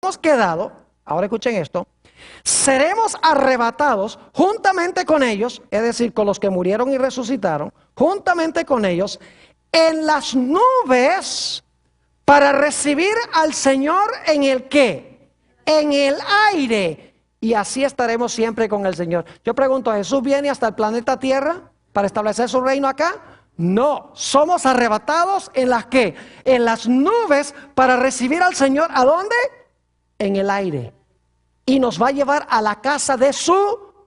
hemos quedado, ahora escuchen esto, seremos arrebatados juntamente con ellos, es decir, con los que murieron y resucitaron, juntamente con ellos, en las nubes para recibir al Señor en el ¿qué? En el aire. Y así estaremos siempre con el Señor. Yo pregunto, ¿Jesús viene hasta el planeta Tierra para establecer su reino acá? No, somos arrebatados en las ¿qué? En las nubes para recibir al Señor. ¿A dónde? En el aire. Y nos va a llevar a la casa de su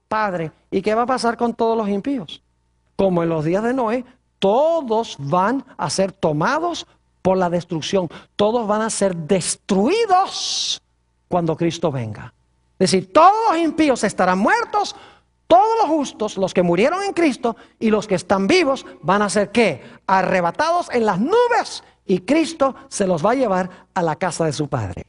Padre. ¿Y qué va a pasar con todos los impíos? Como en los días de Noé, todos van a ser tomados por la destrucción. Todos van a ser destruidos cuando Cristo venga. Es decir, todos los impíos estarán muertos, todos los justos, los que murieron en Cristo y los que están vivos van a ser ¿qué? Arrebatados en las nubes y Cristo se los va a llevar a la casa de su Padre.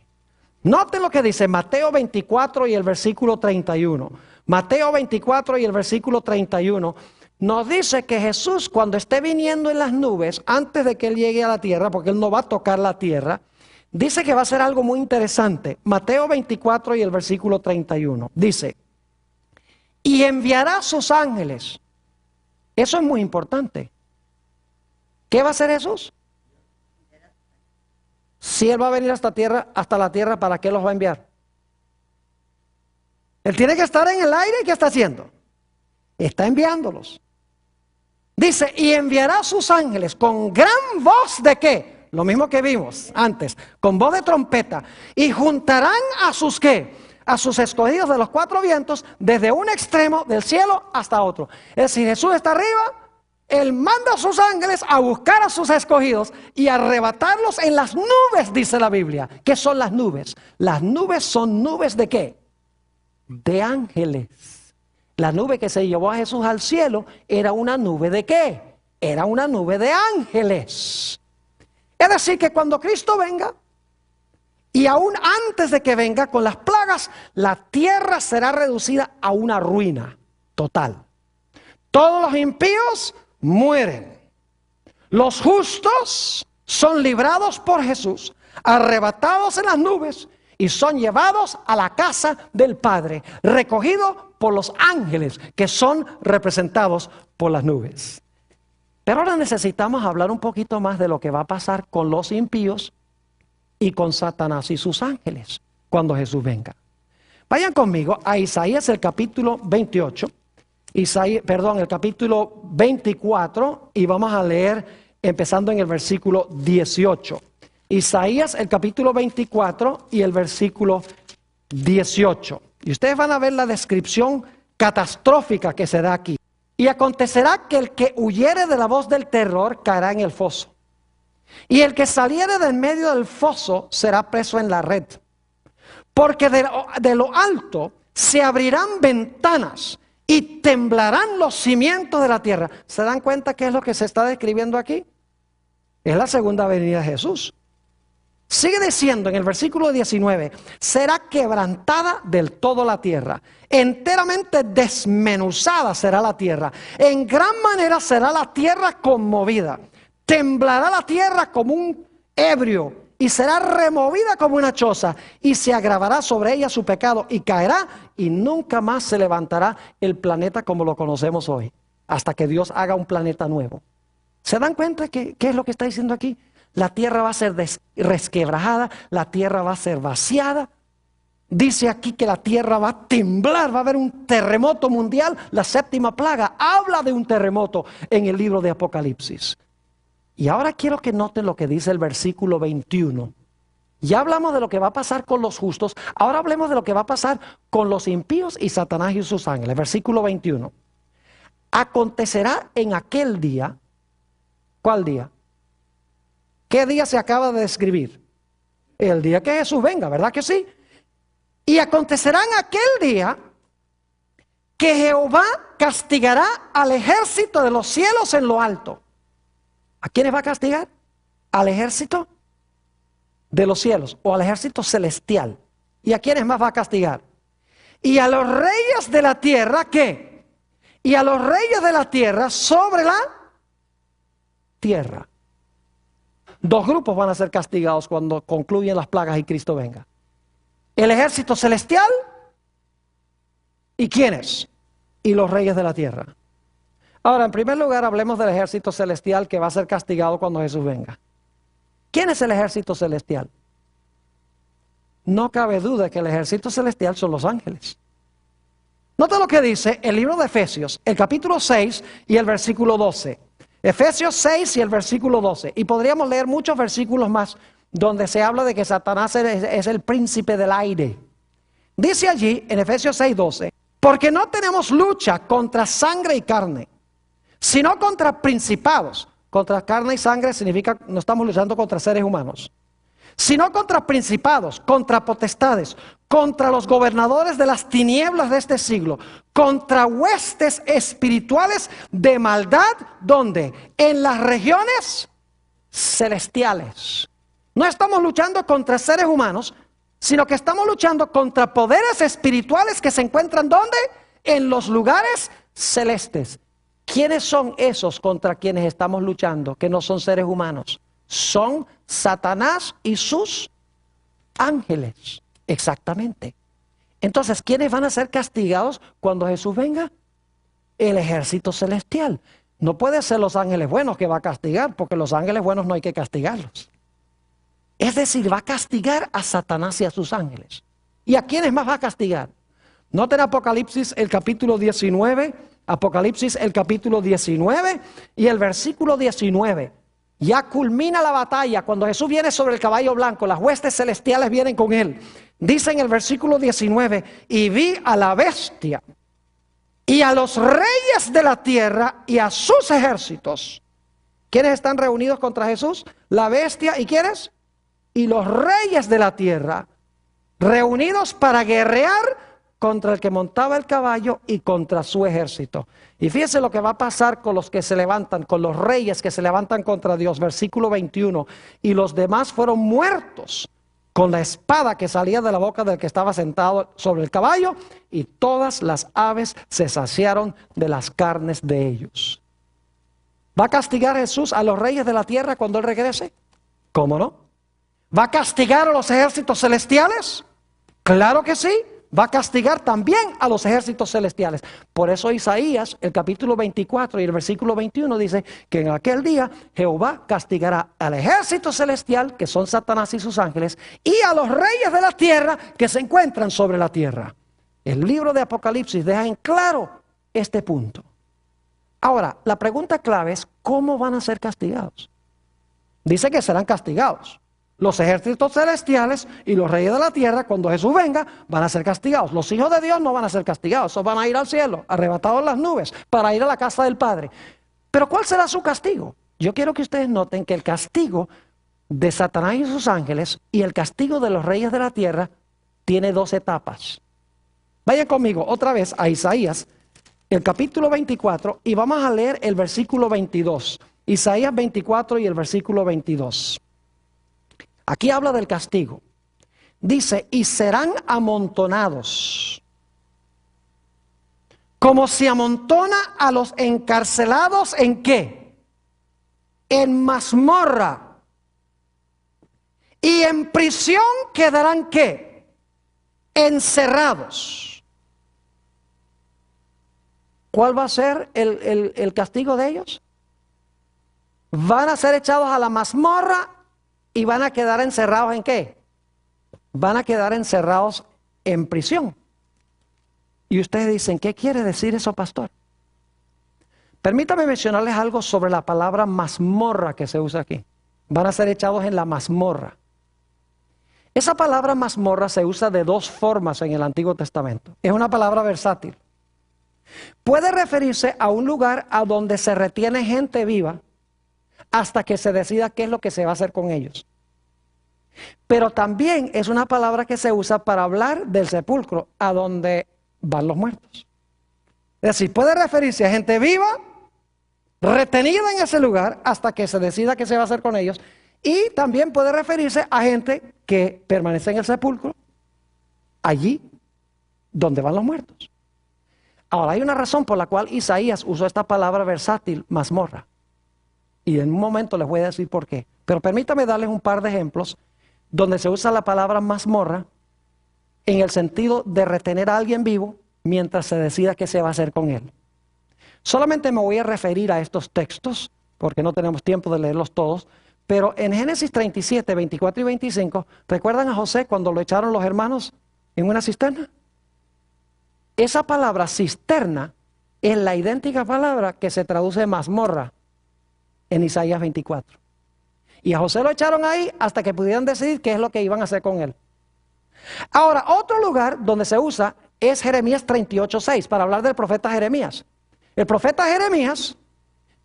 Noten lo que dice Mateo 24 y el versículo 31. Mateo 24 y el versículo 31 nos dice que Jesús, cuando esté viniendo en las nubes, antes de que Él llegue a la tierra, porque Él no va a tocar la tierra, dice que va a ser algo muy interesante. Mateo 24 y el versículo 31. Dice, y enviará a sus ángeles. Eso es muy importante. ¿Qué va a hacer Jesús? Si Él va a venir hasta la tierra, ¿para qué los va a enviar? Él tiene que estar en el aire. ¿Y qué está haciendo? Está enviándolos. Dice, y enviará a sus ángeles con gran voz de ¿qué? Lo mismo que vimos antes, con voz de trompeta. Y juntarán a sus ¿qué? A sus escogidos de los cuatro vientos, desde un extremo del cielo hasta otro. Es decir, Jesús está arriba. Él manda a sus ángeles a buscar a sus escogidos y arrebatarlos en las nubes, dice la Biblia. ¿Qué son las nubes? Las nubes son nubes de ¿qué? De ángeles. La nube que se llevó a Jesús al cielo era una nube de ¿qué? Era una nube de ángeles. Es decir, que cuando Cristo venga, y aún antes de que venga con las plagas, la tierra será reducida a una ruina total. Todos los impíos mueren. Los justos son librados por Jesús, arrebatados en las nubes y son llevados a la casa del Padre, recogidos por los ángeles que son representados por las nubes. Pero ahora necesitamos hablar un poquito más de lo que va a pasar con los impíos y con Satanás y sus ángeles cuando Jesús venga. Vayan conmigo a Isaías el capítulo 28. El capítulo 24 y vamos a leer empezando en el versículo 18. Isaías el capítulo 24 y el versículo 18. Y ustedes van a ver la descripción catastrófica que se da aquí. Y acontecerá que el que huyere de la voz del terror caerá en el foso. Y el que saliere del medio del foso será preso en la red. Porque de lo alto se abrirán ventanas y temblarán los cimientos de la tierra. ¿Se dan cuenta qué es lo que se está describiendo aquí? Es la segunda venida de Jesús. Sigue diciendo en el versículo 19, será quebrantada del todo la tierra, enteramente desmenuzada será la tierra, en gran manera será la tierra conmovida, temblará la tierra como un ebrio y será removida como una choza y se agravará sobre ella su pecado y caerá y nunca más se levantará el planeta como lo conocemos hoy, hasta que Dios haga un planeta nuevo. ¿Se dan cuenta qué es lo que está diciendo aquí? La tierra va a ser resquebrajada, la tierra va a ser vaciada. Dice aquí que la tierra va a temblar, va a haber un terremoto mundial. La séptima plaga habla de un terremoto en el libro de Apocalipsis. Y ahora quiero que noten lo que dice el versículo 21. Ya hablamos de lo que va a pasar con los justos, ahora hablemos de lo que va a pasar con los impíos y Satanás y sus ángeles. Versículo 21. Acontecerá en aquel día, ¿cuál día? ¿Qué día se acaba de describir? El día que Jesús venga, ¿verdad que sí? Y acontecerá en aquel día que Jehová castigará al ejército de los cielos en lo alto. ¿A quiénes va a castigar? Al ejército de los cielos o al ejército celestial. ¿Y a quiénes más va a castigar? Y a los reyes de la tierra, ¿qué? Y a los reyes de la tierra sobre la tierra. Dos grupos van a ser castigados cuando concluyen las plagas y Cristo venga. el ejército celestial. ¿Y quiénes? Y los reyes de la tierra. Ahora, en primer lugar, hablemos del ejército celestial que va a ser castigado cuando Jesús venga. ¿Quién es el ejército celestial? No cabe duda que el ejército celestial son los ángeles. Nota lo que dice el libro de Efesios, el capítulo 6 y el versículo 12. Efesios 6 y el versículo 12. Y podríamos leer muchos versículos más donde se habla de que Satanás es el príncipe del aire. Dice allí en Efesios 6, 12, porque no tenemos lucha contra sangre y carne, sino contra principados. Contra carne y sangre significa no estamos luchando contra seres humanos, sino contra principados, contra potestades, contra los gobernadores de las tinieblas de este siglo, contra huestes espirituales de maldad, ¿dónde? En las regiones celestiales. No estamos luchando contra seres humanos, sino que estamos luchando contra poderes espirituales que se encuentran ¿dónde? En los lugares celestes. ¿Quiénes son esos contra quienes estamos luchando, que no son seres humanos? Son Satanás y sus ángeles. Exactamente. Entonces, ¿quiénes van a ser castigados cuando Jesús venga? El ejército celestial. No puede ser los ángeles buenos que va a castigar, porque los ángeles buenos no hay que castigarlos. Es decir, va a castigar a Satanás y a sus ángeles. ¿Y a quiénes más va a castigar? Noten Apocalipsis el capítulo 19, Apocalipsis el capítulo 19 y el versículo 19. Ya culmina la batalla cuando Jesús viene sobre el caballo blanco, las huestes celestiales vienen con él. Dice en el versículo 19, y vi a la bestia y a los reyes de la tierra y a sus ejércitos. ¿Quiénes están reunidos contra Jesús? La bestia y ¿quiénes? Y los reyes de la tierra, reunidos para guerrear contra el que montaba el caballo y contra su ejército. Y fíjense lo que va a pasar con los que se levantan, con los reyes que se levantan contra Dios. Versículo 21. Y los demás fueron muertos con la espada que salía de la boca del que estaba sentado sobre el caballo, y todas las aves se saciaron de las carnes de ellos. ¿Va a castigar Jesús a los reyes de la tierra cuando Él regrese? ¿Cómo no? ¿Va a castigar a los ejércitos celestiales? Claro que sí. Va a castigar también a los ejércitos celestiales. Por eso Isaías, el capítulo 24 y el versículo 21 dice que en aquel día Jehová castigará al ejército celestial, que son Satanás y sus ángeles, y a los reyes de la tierra que se encuentran sobre la tierra. El libro de Apocalipsis deja en claro este punto. Ahora, la pregunta clave es, ¿cómo van a ser castigados? Dice que serán castigados. Los ejércitos celestiales y los reyes de la tierra, cuando Jesús venga, van a ser castigados. Los hijos de Dios no van a ser castigados, esos van a ir al cielo, arrebatados en las nubes, para ir a la casa del Padre. Pero ¿cuál será su castigo? Yo quiero que ustedes noten que el castigo de Satanás y sus ángeles y el castigo de los reyes de la tierra tiene dos etapas. Vayan conmigo otra vez a Isaías, el capítulo 24, y vamos a leer el versículo 22. Isaías 24 y el versículo 22. Aquí habla del castigo. Dice, y serán amontonados, como se amontona a los encarcelados, ¿en qué? En mazmorra. Y en prisión quedarán, ¿qué? Encerrados. ¿Cuál va a ser el castigo de ellos? Van a ser echados a la mazmorra. ¿Y van a quedar encerrados en qué? Van a quedar encerrados en prisión. Y ustedes dicen, ¿qué quiere decir eso, pastor? Permítame mencionarles algo sobre la palabra mazmorra que se usa aquí. Van a ser echados en la mazmorra. Esa palabra mazmorra se usa de dos formas en el Antiguo Testamento. Es una palabra versátil. Puede referirse a un lugar a donde se retiene gente viva hasta que se decida qué es lo que se va a hacer con ellos. Pero también es una palabra que se usa para hablar del sepulcro, a donde van los muertos. Es decir, puede referirse a gente viva, retenida en ese lugar, hasta que se decida qué se va a hacer con ellos. Y también puede referirse a gente que permanece en el sepulcro, allí donde van los muertos. Ahora, hay una razón por la cual Isaías usó esta palabra versátil, mazmorra. Y en un momento les voy a decir por qué. Pero permítame darles un par de ejemplos donde se usa la palabra mazmorra en el sentido de retener a alguien vivo mientras se decida qué se va a hacer con él. Solamente me voy a referir a estos textos, porque no tenemos tiempo de leerlos todos, pero en Génesis 37, 24 y 25, ¿recuerdan a José cuando lo echaron los hermanos en una cisterna? Esa palabra cisterna es la idéntica palabra que se traduce mazmorra en Isaías 24. Y a José lo echaron ahí hasta que pudieran decidir qué es lo que iban a hacer con él. Ahora, otro lugar donde se usa es Jeremías 38:6, para hablar del profeta Jeremías. El profeta Jeremías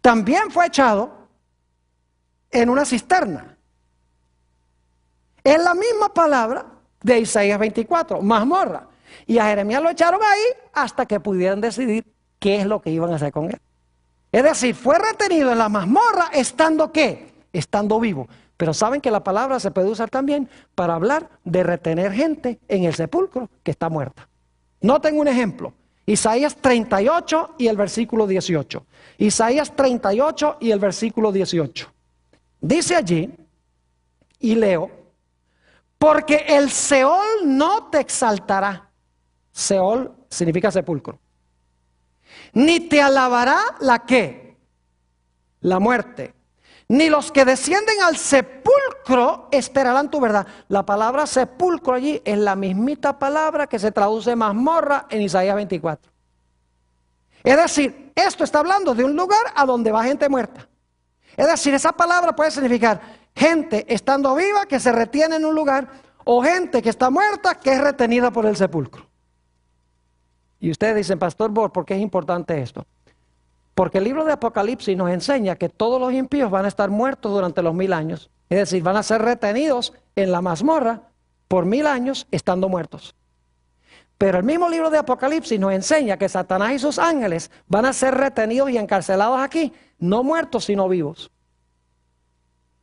también fue echado en una cisterna. Es la misma palabra de Isaías 24, mazmorra. Y a Jeremías lo echaron ahí hasta que pudieran decidir qué es lo que iban a hacer con él. Es decir, fue retenido en la mazmorra estando ¿qué? Estando vivo. Pero saben que la palabra se puede usar también para hablar de retener gente en el sepulcro que está muerta. Noten un ejemplo. Isaías 38 y el versículo 18. Isaías 38 y el versículo 18. Dice allí, y leo, porque el Seol no te exaltará. Seol significa sepulcro. Ni te alabará la ¿qué? La muerte. Ni los que descienden al sepulcro esperarán tu verdad. La palabra sepulcro allí es la mismita palabra que se traduce mazmorra en Isaías 24. Es decir, esto está hablando de un lugar a donde va gente muerta. Es decir, esa palabra puede significar gente estando viva que se retiene en un lugar, o gente que está muerta que es retenida por el sepulcro. Y ustedes dicen, Pastor Bor, ¿por qué es importante esto? Porque el libro de Apocalipsis nos enseña que todos los impíos van a estar muertos durante los 1000 años. Es decir, van a ser retenidos en la mazmorra por 1000 años estando muertos. Pero el mismo libro de Apocalipsis nos enseña que Satanás y sus ángeles van a ser retenidos y encarcelados aquí, no muertos sino vivos.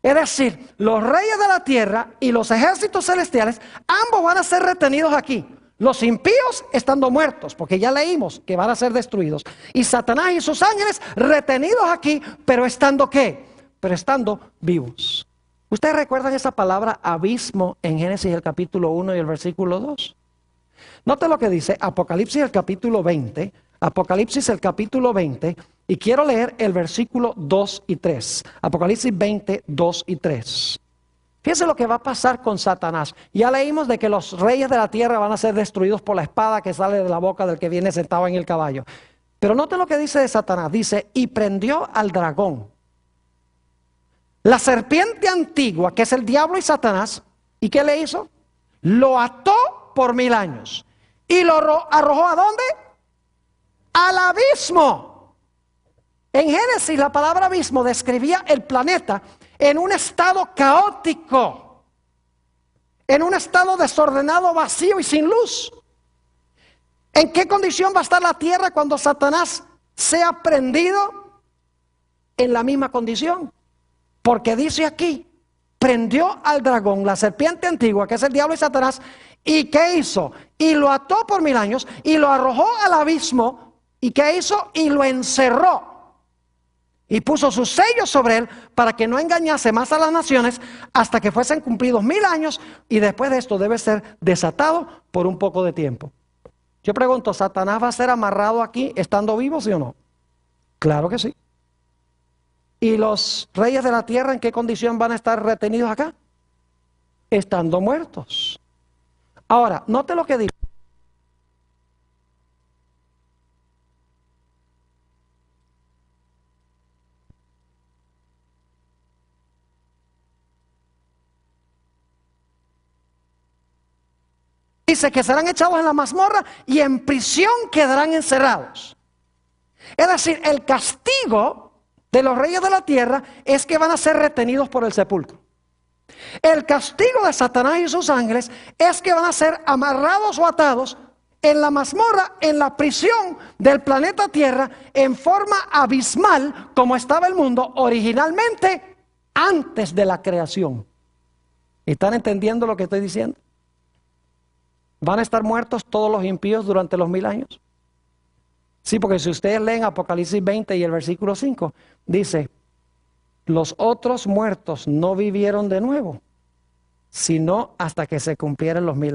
Es decir, los reyes de la tierra y los ejércitos celestiales, ambos van a ser retenidos aquí. Los impíos estando muertos, porque ya leímos que van a ser destruidos. Y Satanás y sus ángeles retenidos aquí, pero estando ¿qué? Pero estando vivos. ¿Ustedes recuerdan esa palabra abismo en Génesis el capítulo 1 y el versículo 2? Note lo que dice Apocalipsis el capítulo 20, Apocalipsis el capítulo 20, y quiero leer el versículo 2 y 3. Apocalipsis 20, 2 y 3. Fíjense lo que va a pasar con Satanás. Ya leímos de que los reyes de la tierra van a ser destruidos por la espada que sale de la boca del que viene sentado en el caballo. Pero noten lo que dice de Satanás. Dice, y prendió al dragón, la serpiente antigua, que es el diablo y Satanás. ¿Y qué le hizo? Lo ató por 1000 años. ¿Y lo arrojó a dónde? Al abismo. En Génesis la palabra abismo describía el planeta en un estado caótico, en un estado desordenado, vacío y sin luz. ¿En qué condición va a estar la tierra cuando Satanás sea prendido? En la misma condición. Porque dice aquí, prendió al dragón, la serpiente antigua, que es el diablo y Satanás, ¿y qué hizo? Y lo ató por 1000 años y lo arrojó al abismo. ¿Y qué hizo? Y lo encerró. Y puso sus sellos sobre él para que no engañase más a las naciones hasta que fuesen cumplidos 1000 años, y después de esto debe ser desatado por un poco de tiempo. Yo pregunto, ¿Satanás va a ser amarrado aquí estando vivo, sí o no? Claro que sí. ¿Y los reyes de la tierra en qué condición van a estar retenidos acá? Estando muertos. Ahora, note lo que dice. Dice que serán echados en la mazmorra y en prisión quedarán encerrados. Es decir, el castigo de los reyes de la tierra es que van a ser retenidos por el sepulcro. El castigo de Satanás y sus ángeles es que van a ser amarrados o atados en la mazmorra, en la prisión del planeta Tierra, en forma abismal, como estaba el mundo originalmente antes de la creación. ¿Están entendiendo lo que estoy diciendo? ¿Van a estar muertos todos los impíos durante los 1000 años? Sí, porque si ustedes leen Apocalipsis 20 y el versículo 5, dice, los otros muertos no vivieron de nuevo, sino hasta que se cumplieran los 1000